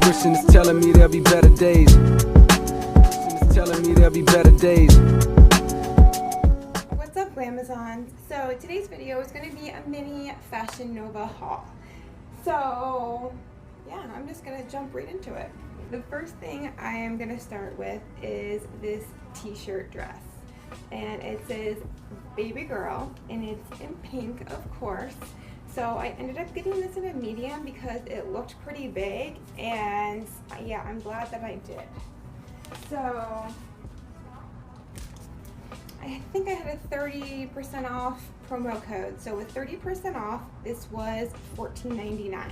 intuition is telling me there'll be better days. It's telling me there'll be better days. What's up, Glamazons? So today's video is going to be a mini Fashion Nova haul. So yeah, I'm just going to jump right into it. The first thing I am going to start with is this t-shirt dress. And it says baby girl, and it's in pink, of course. So I ended up getting this in a medium because it looked pretty big, and yeah, I'm glad that I did. So I think I had a 30% off promo code. So with 30% off, this was $14.99.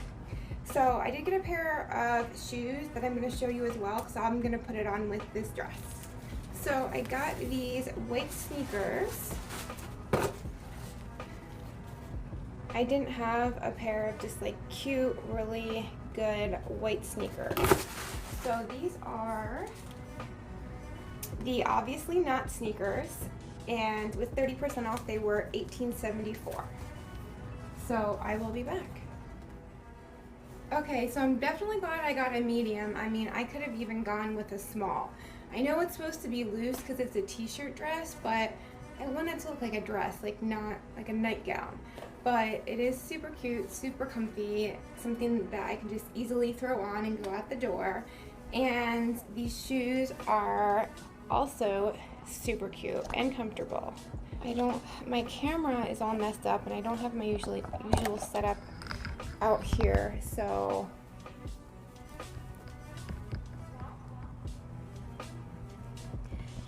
So I did get a pair of shoes that I'm going to show you as well, because I'm going to put it on with this dress. So I got these white sneakers. I didn't have a pair of just like cute, really good white sneakers. So these are the Obviously Not sneakers, and with 30% off they were $18.74. So I will be back. Okay, so I'm definitely glad I got a medium. I mean, I could have even gone with a small. I know it's supposed to be loose because it's a t-shirt dress, but I want it to look like a dress, like not like a nightgown. But it is super cute, super comfy, something that I can just easily throw on and go out the door. And these shoes are also super cute and comfortable. My camera is all messed up, and I don't have my usual setup out here, so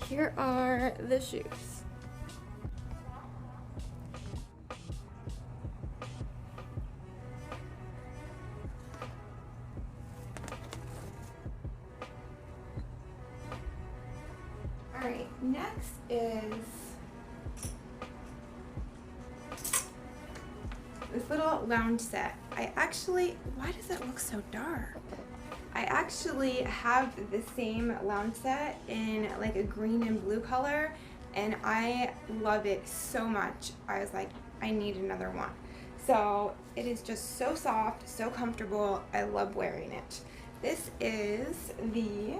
here are the shoes. Alright, next is this little lounge set. Why does it look so dark? I actually have the same lounge set in like a green and blue color, and I love it so much. I was like, I need another one. So it is just so soft, so comfortable. I love wearing it. This is the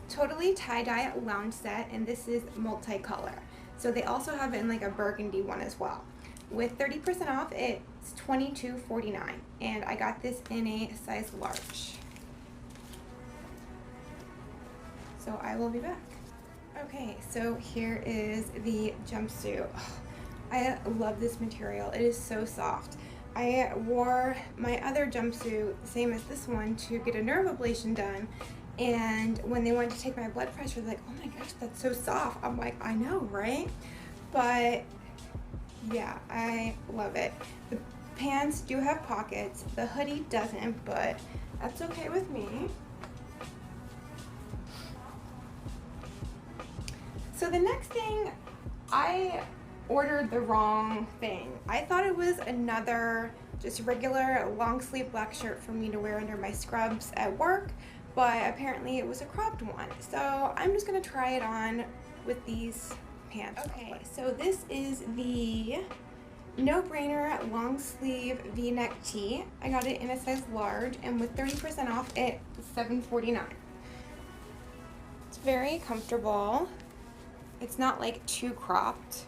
Totally Tie-Dye lounge set, and this is multicolor. So they also have it in like a burgundy one as well. With 30% off, it's $22.49, and I got this in a size large. So I will be back. Okay, so here is the jumpsuit. I love this material. It is so soft. I wore my other jumpsuit, same as this one, to get a nerve ablation done. And when they wanted to take my blood pressure, they're like, oh my gosh, that's so soft. I'm like, I know, right? But yeah, I love it. The pants do have pockets. The hoodie doesn't, but that's okay with me. So the next thing, I ordered the wrong thing. I thought it was another just regular long sleeve black shirt for me to wear under my scrubs at work, but apparently it was a cropped one. So I'm just gonna try it on with these pants. Okay, so this is the No Brainer long sleeve v-neck tee. I got it in a size large, and with 30% off, it's $7.49. It's very comfortable. It's not like too cropped.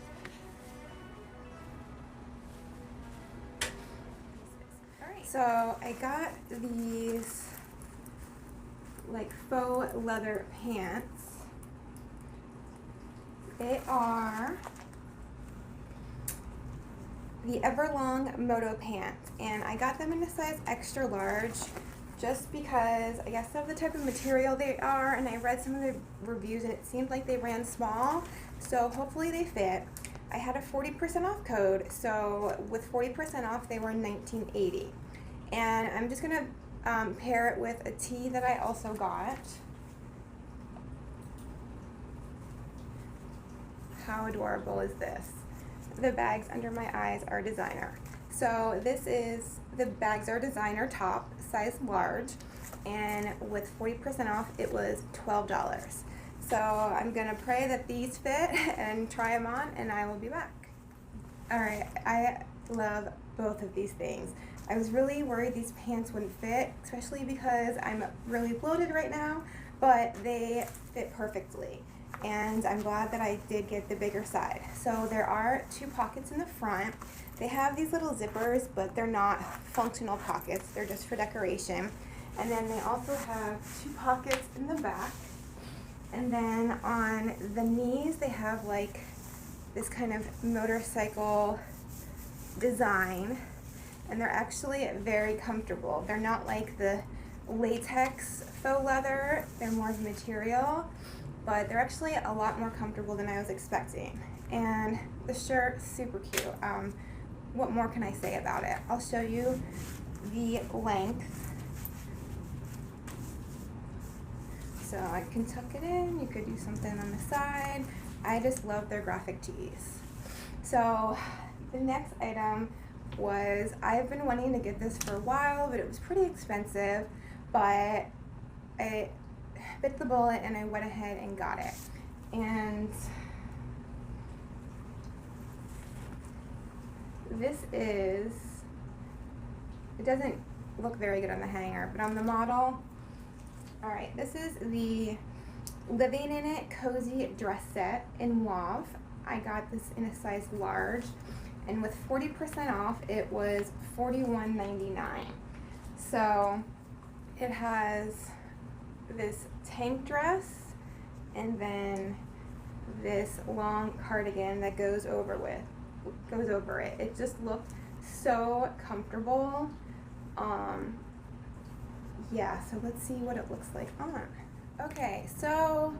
Alright, so I got these like faux leather pants. They are the Everlong Moto pants, and I got them in a size extra large just because I guess of the type of material they are, and I read some of the reviews and it seemed like they ran small, so hopefully they fit. I had a 40% off code, so with 40% off they were $19.80, and I'm just gonna pair it with a tee that I also got. How adorable is this? The bags under my eyes are designer. So this is, the bags are designer top, size large, and with 40% off it was $12. So I'm gonna pray that these fit and try them on, and I will be back. Alright, I love both of these things. I was really worried these pants wouldn't fit, especially because I'm really bloated right now, but they fit perfectly. And I'm glad that I did get the bigger side. So there are 2 pockets in the front. They have these little zippers, but they're not functional pockets. They're just for decoration. And then they also have 2 pockets in the back. And then on the knees, they have like this kind of motorcycle design. And they're actually very comfortable. They're not like the latex faux leather. They're more of the material, but they're actually a lot more comfortable than I was expecting. And the shirt, super cute. What more can I say about it? I'll show you the length. So I can tuck it in, you could do something on the side. I just love their graphic tees. So the next item was, I've been wanting to get this for a while, but it was pretty expensive, but I bit the bullet and I went ahead and got it. And this is, it doesn't look very good on the hanger, but on the model, all right, this is the Living in It Cozy Dress Set in Mauve. I got this in a size large, and with 40% off, it was $41.99. So it has this tank dress and then this long cardigan that goes over it. It just looked so comfortable. Yeah, so let's see what it looks like on. Okay, so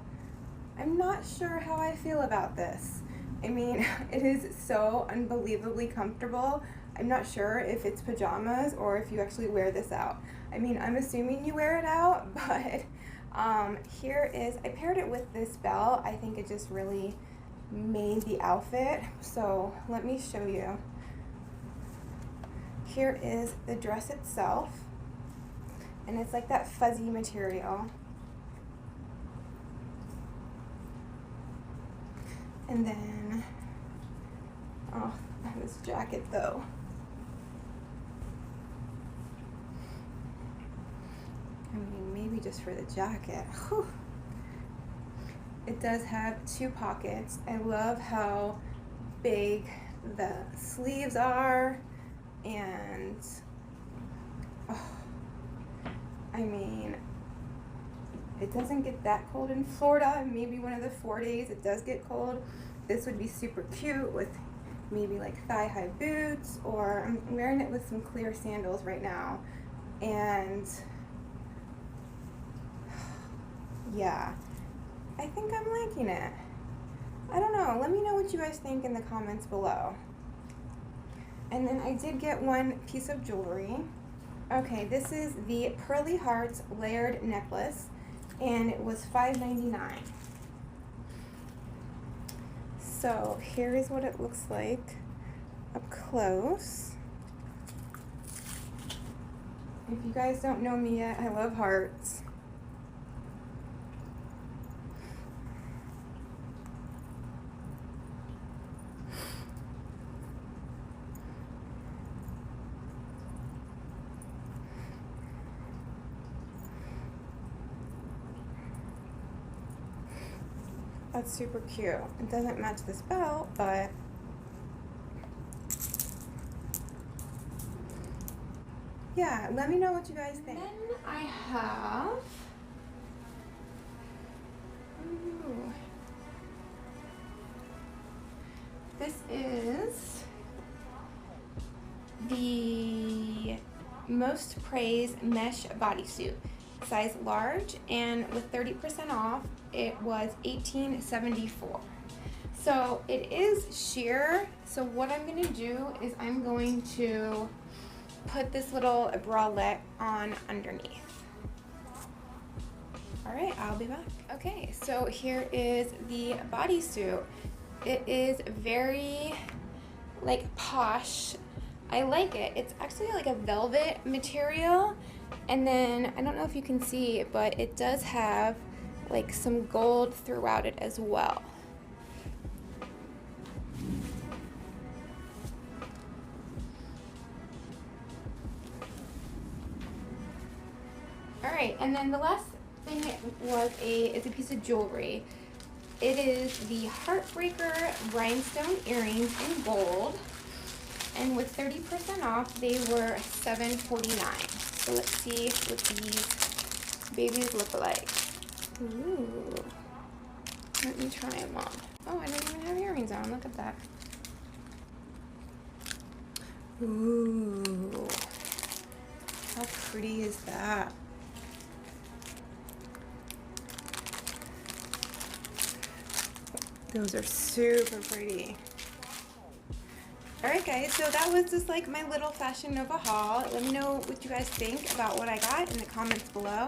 I'm not sure how I feel about this. I mean, it is so unbelievably comfortable. I'm not sure if it's pajamas or if you actually wear this out. I mean, I'm assuming you wear it out, but here is, I paired it with this belt. I think it just really made the outfit. So let me show you. Here is the dress itself, and it's like that fuzzy material. And then, oh, this jacket though. I mean, maybe just for the jacket. Whew. It does have 2 pockets. I love how big the sleeves are, and oh, I mean, it doesn't get that cold in Florida. Maybe one of the 4 days it does get cold. This would be super cute with maybe like thigh-high boots, or I'm wearing it with some clear sandals right now. And yeah, I think I'm liking it. I don't know. Let me know what you guys think in the comments below. And then I did get one piece of jewelry. Okay, this is the Pearly Hearts layered necklace, and it was $5.99. So here is what it looks like up close. If you guys don't know me yet, I love hearts. That's super cute. It doesn't match this belt, but yeah, let me know what you guys think. Then I have, this is the Most Praised Mesh Bodysuit, size large, and with 30% off, it was $18.74. So it is sheer. So what I'm gonna do is I'm going to put this little bralette on underneath. All right, I'll be back. Okay, so here is the bodysuit. It is very like posh. I like it. It's actually like a velvet material. And then, I don't know if you can see, but it does have like some gold throughout it as well. Alright, and then the last thing is a piece of jewelry. It is the Heartbreaker rhinestone earrings in gold. And with 30% off, they were $7.49. So let's see what these babies look like. Ooh. Let me try them on. Oh, I don't even have earrings on. Look at that. Ooh. How pretty is that? Those are super pretty. Alright guys, so that was just like my little Fashion Nova haul. Let me know what you guys think about what I got in the comments below.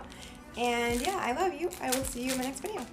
And yeah, I love you. I will see you in my next video.